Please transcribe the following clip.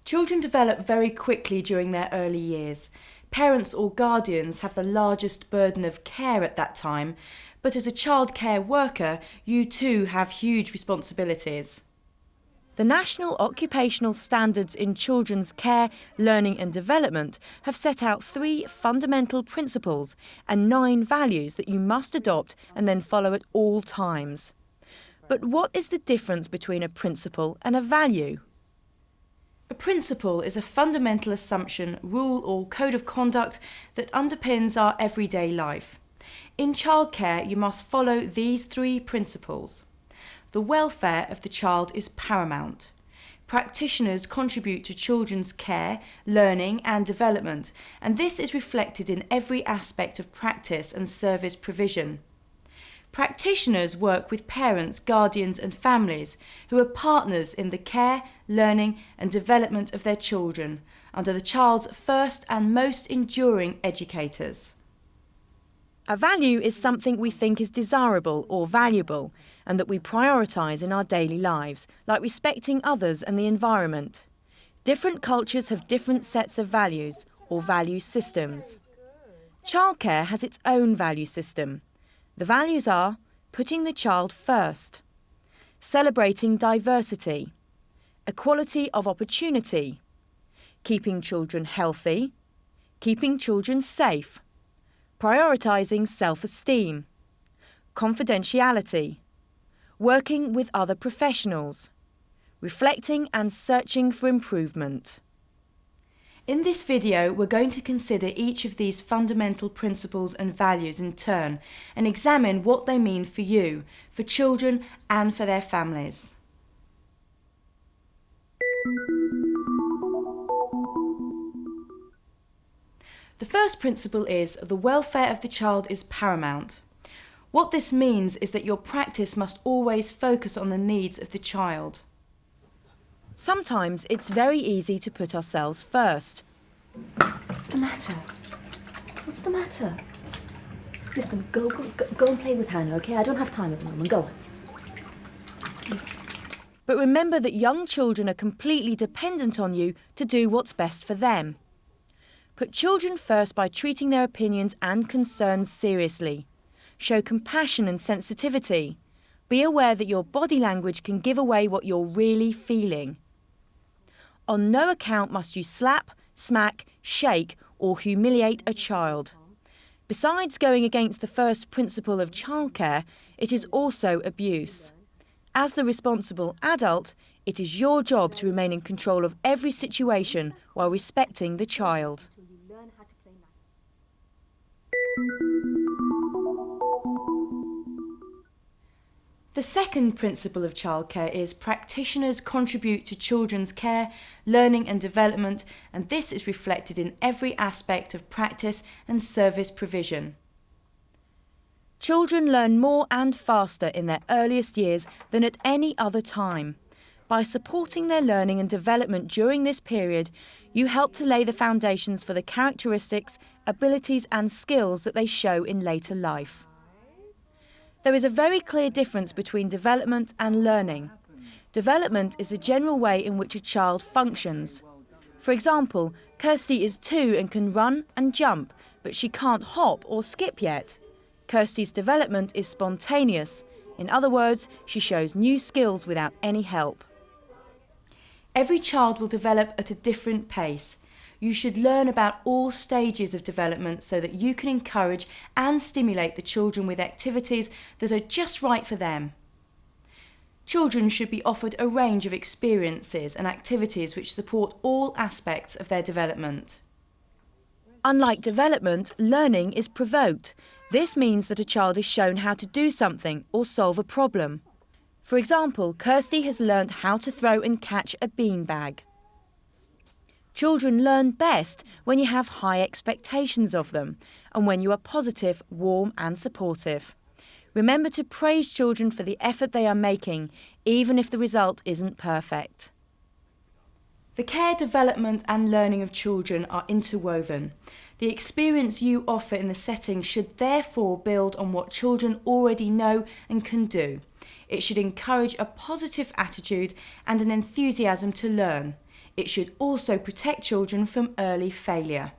Children develop very quickly during their early years. Parents or guardians have the largest burden of care at that time, but as a childcare worker, you too have huge responsibilities. The National Occupational Standards in Children's Care, Learning and Development have set out 3 fundamental principles and 9 values that you must adopt and then follow at all times. But what is the difference between a principle and a value? A principle is a fundamental assumption, rule or code of conduct that underpins our everyday life. In childcare, you must follow these 3 principles. The welfare of the child is paramount. Practitioners contribute to children's care, learning and development, and this is reflected in every aspect of practice and service provision. Practitioners work with parents, guardians and families who are partners in the care, learning and development of their children, under the child's first and most enduring educators. A value is something we think is desirable or valuable and that we prioritise in our daily lives, like respecting others and the environment. Different cultures have different sets of values or value systems. Childcare has its own value system. The values are putting the child first, celebrating diversity, equality of opportunity, keeping children healthy, keeping children safe, prioritising self-esteem, confidentiality, working with other professionals, reflecting and searching for improvement. In this video, we're going to consider each of these fundamental principles and values in turn and examine what they mean for you, for children and for their families. The first principle is the welfare of the child is paramount. What this means is that your practice must always focus on the needs of the child. Sometimes it's very easy to put ourselves first. What's the matter? What's the matter? Listen, go and play with Hannah, okay? I don't have time at the moment. Go. But remember that young children are completely dependent on you to do what's best for them. Put children first by treating their opinions and concerns seriously. Show compassion and sensitivity. Be aware that your body language can give away what you're really feeling. On no account must you slap, smack, shake or humiliate a child. Besides going against the first principle of childcare, it is also abuse. As the responsible adult, it is your job to remain in control of every situation while respecting the child. The second principle of childcare is practitioners contribute to children's care, learning and development, and this is reflected in every aspect of practice and service provision. Children learn more and faster in their earliest years than at any other time. By supporting their learning and development during this period, you help to lay the foundations for the characteristics, abilities and skills that they show in later life. There is a very clear difference between development and learning. Development is the general way in which a child functions. For example, Kirsty is 2 and can run and jump, but she can't hop or skip yet. Kirsty's development is spontaneous. In other words, she shows new skills without any help. Every child will develop at a different pace. You should learn about all stages of development so that you can encourage and stimulate the children with activities that are just right for them. Children should be offered a range of experiences and activities which support all aspects of their development. Unlike development, learning is provoked. This means that a child is shown how to do something or solve a problem. For example, Kirsty has learnt how to throw and catch a beanbag. Children learn best when you have high expectations of them and when you are positive, warm and supportive. Remember to praise children for the effort they are making, even if the result isn't perfect. The care, development and learning of children are interwoven. The experience you offer in the setting should therefore build on what children already know and can do. It should encourage a positive attitude and an enthusiasm to learn. It should also protect children from early failure.